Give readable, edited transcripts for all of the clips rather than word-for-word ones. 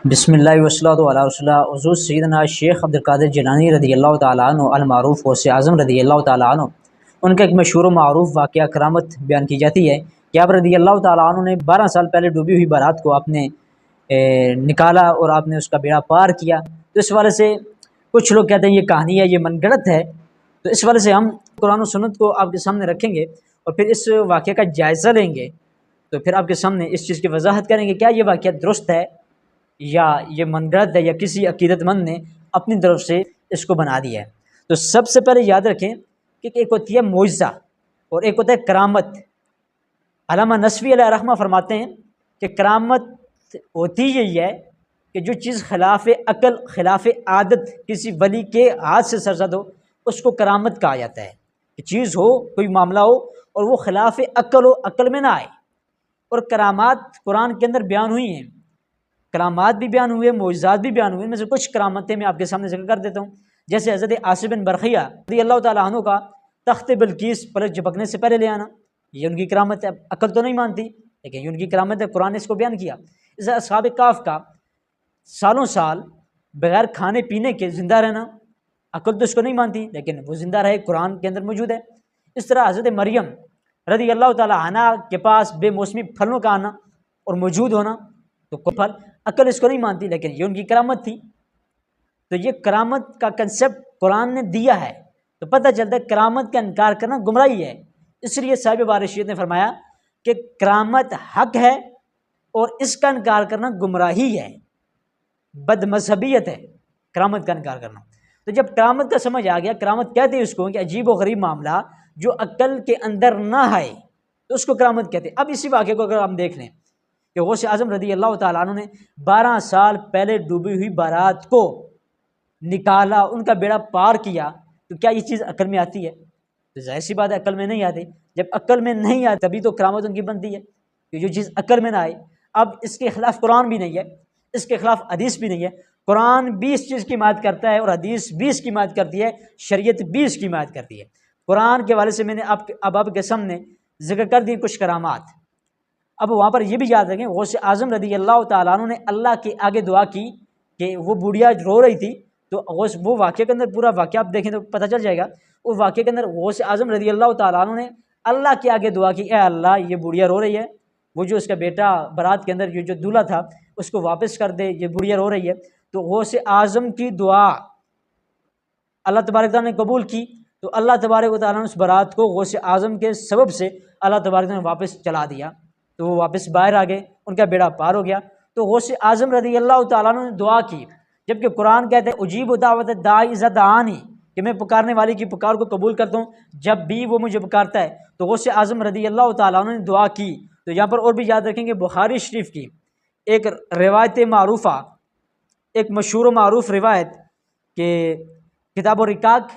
بسم اللہ وصلاۃ علی رسول اللہ حضور سیدنا شیخ عبدالقادر جیلانی رضی اللہ تعالیٰ عنہ المعروف غوث اعظم رضی اللہ تعالیٰ عنہ، ان کا ایک مشہور و معروف واقعہ کرامت بیان کی جاتی ہے کہ آپ رضی اللہ تعالیٰ عنہ نے 12 سال پہلے ڈوبی ہوئی بارات کو آپ نے نکالا اور آپ نے اس کا بیڑا پار کیا۔ تو اس والے سے کچھ لوگ کہتے ہیں یہ کہانی ہے، یہ من گڑت ہے، تو اس والے سے ہم قرآن و سنت کو آپ کے سامنے رکھیں گے اور پھر اس واقعے کا جائزہ لیں گے، تو پھر آپ کے سامنے اس چیز کی وضاحت کریں گے کیا یہ واقعہ درست ہے یا یہ من گڑت ہے یا کسی عقیدت مند نے اپنی طرف سے اس کو بنا دیا ہے۔ تو سب سے پہلے یاد رکھیں کہ ایک ہوتی ہے معجزہ اور ایک ہوتا ہے کرامت۔ علامہ نسوی علیہ رحمہ فرماتے ہیں کہ کرامت ہوتی یہی ہے کہ جو چیز خلاف عقل خلاف عادت کسی ولی کے ہاتھ سے سرزد ہو اس کو کرامت کہا جاتا ہے، کہ چیز ہو کوئی معاملہ ہو اور وہ خلاف عقل ہو، عقل میں نہ آئے۔ اور کرامات قرآن کے اندر بیان ہوئی ہیں، کرامات بھی بیان ہوئے، معجزات بھی بیان ہوئے۔ میں سے کچھ کرامتیں میں آپ کے سامنے ذکر کر دیتا ہوں، جیسے حضرت عاصم بن برقیہ رضی اللہ تعالیٰ عنہ کا تخت بلقیس پلک جھپکنے سے پہلے لے آنا، یہ ان کی کرامت ہے۔ عقل تو نہیں مانتی لیکن یہ ان کی کرامت ہے، قرآن نے اس کو بیان کیا۔ اس اصحاب کہف کا سالوں سال بغیر کھانے پینے کے زندہ رہنا، عقل تو اس کو نہیں مانتی لیکن وہ زندہ رہے، قرآن کے اندر موجود ہے۔ اس طرح حضرت مریم رضی اللہ تعالیٰ عنہ کے پاس بے موسمی پھلوں کا آنا اور موجود ہونا، تو کوئی پھل عقل اس کو نہیں مانتی لیکن یہ ان کی کرامت تھی۔ تو یہ کرامت کا کنسیپٹ قرآن نے دیا ہے، تو پتہ چلتا ہے کرامت کا انکار کرنا گمراہی ہے۔ اس لیے صاحب بارشیت نے فرمایا کہ کرامت حق ہے اور اس کا انکار کرنا گمراہی ہے، بد مذہبیت ہے کرامت کا انکار کرنا۔ تو جب کرامت کا سمجھ آ گیا، کرامت کہتے ہیں اس کو کہ عجیب و غریب معاملہ جو عقل کے اندر نہ آئے تو اس کو کرامت کہتے ہیں۔ اب اسی واقعے کو اگر ہم دیکھ لیں کہ غوث اعظم رضی اللہ تعالیٰ عنہ نے 12 سال پہلے ڈوبی ہوئی بارات کو نکالا، ان کا بیڑا پار کیا، تو کیا یہ چیز عقل میں آتی ہے؟ تو ظاہر سی بات ہے عقل میں نہیں آتی۔ جب عقل میں نہیں آتی تبھی تو کرامت ان کی بنتی ہے، کہ جو چیز عقل میں نہ آئے۔ اب اس کے خلاف قرآن بھی نہیں ہے، اس کے خلاف حدیث بھی نہیں ہے۔ قرآن بھی اس چیز کی حمایت کرتا ہے اور حدیث بھی اس کی حمایت کرتی ہے، شریعت بھی اس کی حمایت کرتی ہے۔ قرآن کے حوالے سے میں نے اب آپ کے سامنے ذکر کر دی کچھ کرامات۔ اب وہاں پر یہ بھی یاد رکھیں غوث اعظم رضی اللہ تعالیٰ عنہ نے اللہ کے آگے دعا کی کہ وہ بوڑھیا رو رہی تھی، تو وہ واقعے کے اندر پورا واقعہ آپ دیکھیں تو پتہ چل جائے گا۔ وہ واقعے کے اندر غوث اعظم رضی اللہ تعالیٰ عنہ نے اللہ کے آگے دعا کی، اے اللہ یہ بوڑھیا رو رہی ہے، وہ جو اس کا بیٹا برات کے اندر جو دولہا تھا اس کو واپس کر دے، یہ بوڑھیا رو رہی ہے۔ تو غوث اعظم کی دعا اللہ تبارک تعالیٰ نے قبول کی، تو اللہ تبارک تعالیٰ نے اس برات کو غوث اعظم کے سبب سے اللہ تبارک تعالیٰ نے واپس چلا دیا، تو وہ واپس باہر آ گئے، ان کا بیڑا پار ہو گیا۔ تو غوث اعظم رضی اللہ تعالیٰ عنہ نے دعا کی، جبکہ قرآن کہتے ہیں اجیب دعوت الداعی اذا دعانی، کہ میں پکارنے والے کی پکار کو قبول کرتا ہوں جب بھی وہ مجھے پکارتا ہے۔ تو غوث اعظم رضی اللہ تعالیٰ عنہ نے دعا کی۔ تو یہاں پر اور بھی یاد رکھیں کہ بخاری شریف کی ایک روایت معروفہ، ایک مشہور و معروف روایت کہ کتاب الرقاق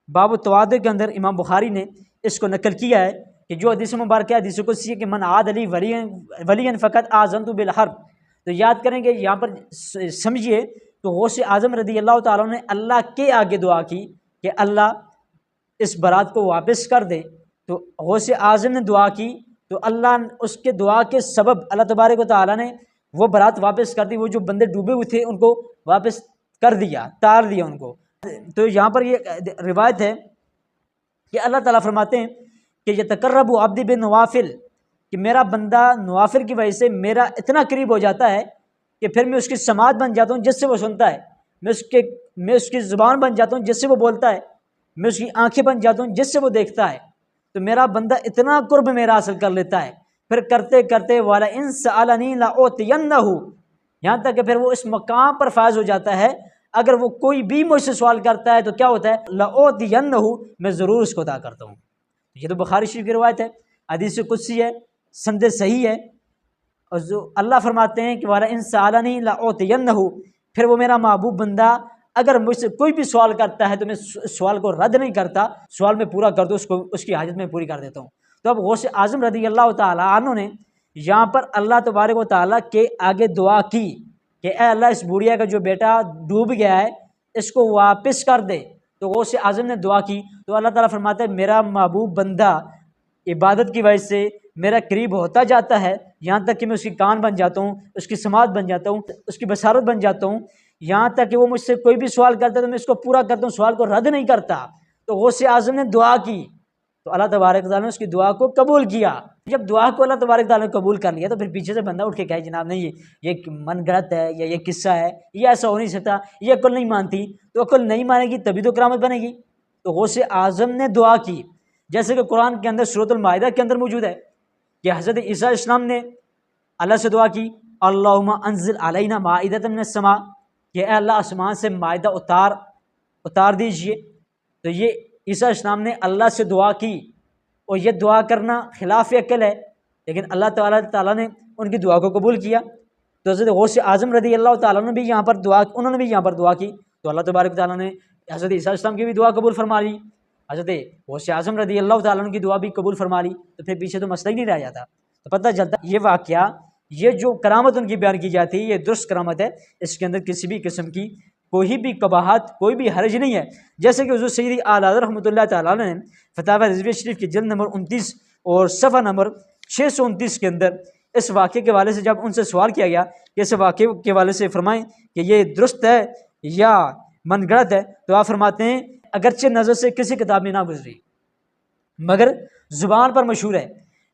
باب التواضع کے اندر امام بخاری نے اس کو نقل کیا ہے کہ جو حدیث مبارکہ حدیث قدسی ہے کہ من عاد علی ولی فقط آذنت بالحرب۔ تو یاد کریں کہ یہاں پر سمجھیے تو غوث اعظم رضی اللہ تعالیٰ نے اللہ کے آگے دعا کی کہ اللہ اس برات کو واپس کر دے۔ تو غوث اعظم نے دعا کی تو اللہ اس کے دعا کے سبب اللہ تبارک و تعالیٰ نے وہ برات واپس کر دی، وہ جو بندے ڈوبے ہوئے تھے ان کو واپس کر دیا، تار دیا ان کو۔ تو یہاں پر یہ روایت ہے کہ اللہ تعالیٰ فرماتے ہیں کہ یتقرب عبدی بالنوافل، کہ میرا بندہ نوافل کی وجہ سے میرا اتنا قریب ہو جاتا ہے کہ پھر میں اس کی سماعت بن جاتا ہوں جس سے وہ سنتا ہے، میں اس کی زبان بن جاتا ہوں جس سے وہ بولتا ہے، میں اس کی آنکھیں بن جاتا ہوں جس سے وہ دیکھتا ہے۔ تو میرا بندہ اتنا قرب میرا حاصل کر لیتا ہے، پھر کرتے کرتے والا ان سألنی لأعطینہ، یہاں تک کہ پھر وہ اس مقام پر فائز ہو جاتا ہے اگر وہ کوئی بھی مجھ سے سوال کرتا ہے تو کیا ہوتا ہے، لأعطینہ، میں ضرور اس کو عطا کرتا ہوں۔ یہ تو بخاری شریف کی روایت ہے، حدیث قدسی ہے، سند صحیح ہے، اور جو اللہ فرماتے ہیں کہ والا ان سألنی لأعطینہ، پھر وہ میرا محبوب بندہ اگر مجھ سے کوئی بھی سوال کرتا ہے تو میں سوال کو رد نہیں کرتا، سوال میں پورا کر دو، اس کی حاجت میں پوری کر دیتا ہوں۔ تو اب غوث اعظم رضی اللہ تعالیٰ عنہ نے یہاں پر اللہ تبارک و تعالیٰ کے آگے دعا کی کہ اے اللہ اس بوڑھیا کا جو بیٹا ڈوب گیا ہے اس کو واپس کر دے۔ تو غوث اعظم نے دعا کی تو اللہ تعالیٰ فرماتا ہے میرا محبوب بندہ عبادت کی وجہ سے میرا قریب ہوتا جاتا ہے یہاں تک کہ میں اس کی کان بن جاتا ہوں، اس کی سماعت بن جاتا ہوں، اس کی بصارت بن جاتا ہوں، یہاں تک کہ وہ مجھ سے کوئی بھی سوال کرتا ہے تو میں اس کو پورا کرتا ہوں، سوال کو رد نہیں کرتا۔ تو غوث اعظم نے دعا کی تو اللہ تبارک تعالیٰ نے اس کی دعا کو قبول کیا۔ جب دعا کو اللہ تبارک تعالیٰ نے قبول کر لیا تو پھر پیچھے سے بندہ اٹھ کے کہے جناب نہیں یہ من گڑت ہے یا یہ قصہ ہے، یہ ایسا ہو نہیں سکتا، یہ عقل نہیں مانتی، تو عقل نہیں مانے گی تبھی تو کرامت بنے گی۔ تو غوث اعظم نے دعا کی، جیسے کہ قرآن کے اندر سورۃ المائدہ کے اندر موجود ہے کہ حضرت عیسیٰ علیہ السلام نے اللہ سے دعا کی اللہم انزل علینا مائدۃ من السماء، کہ اے اللہ آسمان سے مائدہ اتار دیجئے۔ تو یہ عیسیٰ علیہ السلام نے اللہ سے دعا کی، اور یہ دعا کرنا خلاف عقل ہے، لیکن اللہ تعالیٰ نے ان کی دعا کو قبول کیا۔ تو حضرت غوث اعظم رضی اللہ تعالیٰ نے بھی یہاں پر انہوں نے بھی یہاں پر دعا کی، تو اللہ تبارک تعالیٰ نے حضرت عیسیٰ علیہ السلام کی بھی دعا قبول فرما لی، حضرت غوث اعظم رضی اللہ تعالیٰ عنہ کی دعا بھی قبول فرما لی، تو پھر پیچھے تو مسئلہ ہی نہیں رہ جاتا۔ تو پتہ چلتا یہ واقعہ، یہ جو کرامت ان کی بیان کی جاتی ہے یہ درست کرامت ہے، اس کے اندر کسی بھی قسم کی کوئی بھی قباحت، کوئی بھی حرج نہیں ہے۔ جیسے کہ حضور سیدی اعلیٰ حضرت رحمۃ اللہ تعالیٰ نے فتاوی رضویہ شریف کی جلد نمبر 29 اور صفحہ نمبر 629 کے اندر اس واقعے کے حوالے سے جب ان سے سوال کیا گیا کہ اس واقعے کے حوالے سے فرمائیں کہ یہ درست ہے یا من گڑت ہے، تو آپ فرماتے ہیں اگرچہ نظر سے کسی کتاب میں نہ گزری مگر زبان پر مشہور ہے،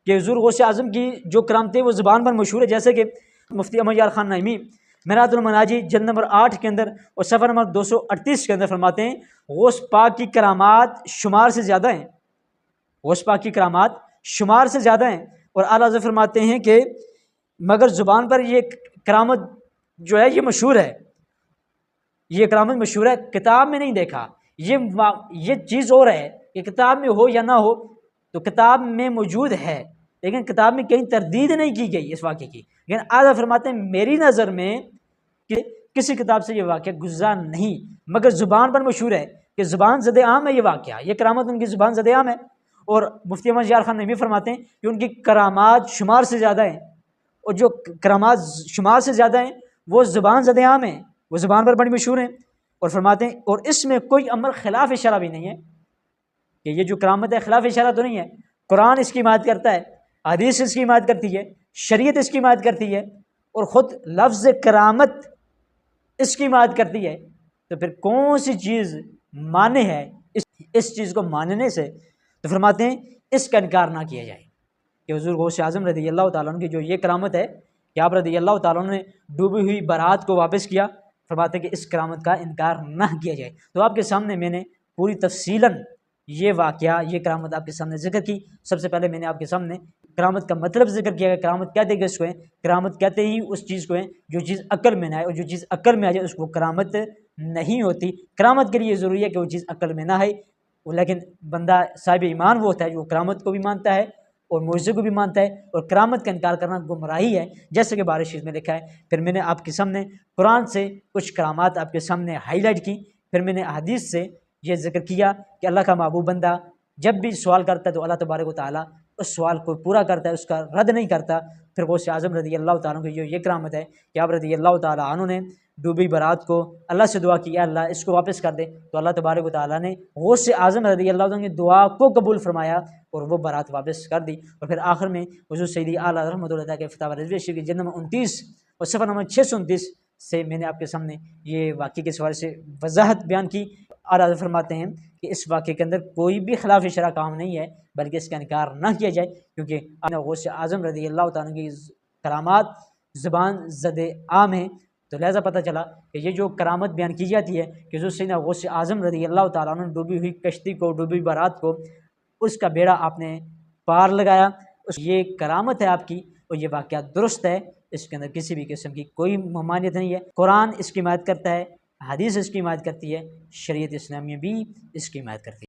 کہ حضور غوث اعظم کی جو کرامتیں وہ زبان پر مشہور ہے۔ جیسے کہ مفتی احمد یار خان نعیمی منہاج المناجی جلد نمبر 8 کے اندر اور صفحہ نمبر 238 کے اندر فرماتے ہیں غوث پاک کی کرامات شمار سے زیادہ ہیں، غوث پاک کی کرامات شمار سے زیادہ ہیں، اور اعلیٰ حضرت فرماتے ہیں کہ مگر زبان پر یہ کرامت جو ہے یہ مشہور ہے، یہ کرامت مشہور ہے، کتاب میں نہیں دیکھا۔ یہ چیز اور ہے کہ کتاب میں ہو یا نہ ہو، تو کتاب میں موجود ہے لیکن کتاب میں کہیں تردید نہیں کی گئی اس واقعے کی، لیکن اعلیٰ فرماتے ہیں میری نظر میں کہ کسی کتاب سے یہ واقعہ گزرا نہیں، مگر زبان پر مشہور ہے کہ زبان زد عام ہے، یہ واقعہ یہ کرامت ان کی زبان زد عام ہے۔ اور مفتی احمد یار خان نعیمی فرماتے ہیں کہ ان کی کرامات شمار سے زیادہ ہیں، اور جو کرامات شمار سے زیادہ ہیں وہ زبان زد عام ہیں، وہ زبان پر بڑی مشہور ہیں۔ اور فرماتے ہیں اور اس میں کوئی امر خلاف شرع بھی نہیں ہے، کہ یہ جو کرامت ہے خلاف شرع تو نہیں ہے، قرآن اس کی حمایت کرتا ہے، حدیث اس کی حمایت کرتی ہے، شریعت اس کی حمایت کرتی ہے، اور خود لفظ کرامت اس کی حمایت کرتی ہے، تو پھر کون سی چیز مانے ہے اس چیز کو ماننے سے؟ تو فرماتے ہیں اس کا انکار نہ کیا جائے کہ حضور غوث اعظم رضی اللہ تعالیٰ عنہ کی جو یہ کرامت ہے کہ آپ رضی اللہ تعالیٰ عنہ نے ڈوبی ہوئی بارات کو واپس کیا، فرماتے ہیں کہ اس کرامت کا انکار نہ کیا جائے۔ تو آپ کے سامنے میں نے پوری تفصیلاً یہ واقعہ، یہ کرامت آپ کے سامنے ذکر کی۔ سب سے پہلے میں نے آپ کے سامنے کرامت کا مطلب ذکر کیا کہ کرامت کہتے ہیں کہ اس کو ہے، کرامت کہتے ہی اس چیز کو ہے جو چیز عقل میں نہ آئے، اور جو چیز عقل میں آ جائے اس کو کرامت نہیں ہوتی۔ کرامت کے لیے ضروری ہے کہ وہ چیز عقل میں نہ آئے، لیکن بندہ صاحب ایمان وہ ہوتا ہے جو کرامت کو بھی مانتا ہے اور معجزے کو بھی مانتا ہے، اور کرامت کا انکار کرنا گمراہی ہے، جیسے کہ بارہ شریف میں لکھا ہے۔ پھر میں نے آپ کے سامنے قرآن سے کچھ کرامات آپ کے سامنے ہائی لائٹ کی، پھر میں نے حدیث سے یہ ذکر کیا کہ اللہ کا محبوب بندہ جب بھی سوال کرتا ہے تو اللہ تبارک و تعالیٰ اس سوال کو پورا کرتا ہے، اس کا رد نہیں کرتا۔ پھر غوث اعظم رضی اللہ تعالیٰ عنہ کی جو یہ کرامت ہے کہ آپ رضی اللہ تعالیٰ عنہ نے ڈوبی برات کو اللہ سے دعا کی، اللہ اس کو واپس کر دے، تو اللہ تبارک و تعالیٰ نے غوث اعظم رضی اللہ عنہ کی دعا کو قبول فرمایا اور وہ برات واپس کر دی۔ اور پھر آخر میں حضور سیدی اعلیٰ رحمۃ اللہ کے فتاوی رضویہ شریف کی جلد نمبر 29 اور صفحہ نمبر 629 سے میں نے آپ کے سامنے یہ واقعے کے حوالے سے وضاحت بیان کی۔ اعلیٰ فرماتے ہیں کہ اس واقعے کے اندر کوئی بھی خلاف شرع کام نہیں ہے، بلکہ اس کا انکار نہ کیا جائے، کیونکہ غوث اعظم رضی اللہ تعالیٰ کی کرامات زبان زد عام ہیں۔ تو لہٰذا پتہ چلا کہ یہ جو کرامت بیان کی جاتی ہے کہ جو سیدنا غوث اعظم رضی اللہ تعالیٰ عنہ ڈوبی ہوئی کشتی کو، ڈوبی بارات کو، اس کا بیڑا آپ نے پار لگایا، یہ کرامت ہے آپ کی، اور یہ واقعہ درست ہے، اس کے اندر کسی بھی قسم کی کوئی ممانعت نہیں ہے۔ قرآن اس کی حمایت کرتا ہے، حدیث اس کی حمایت کرتی ہے، شریعت اسلامیہ بھی اس کی حمایت کرتی ہے۔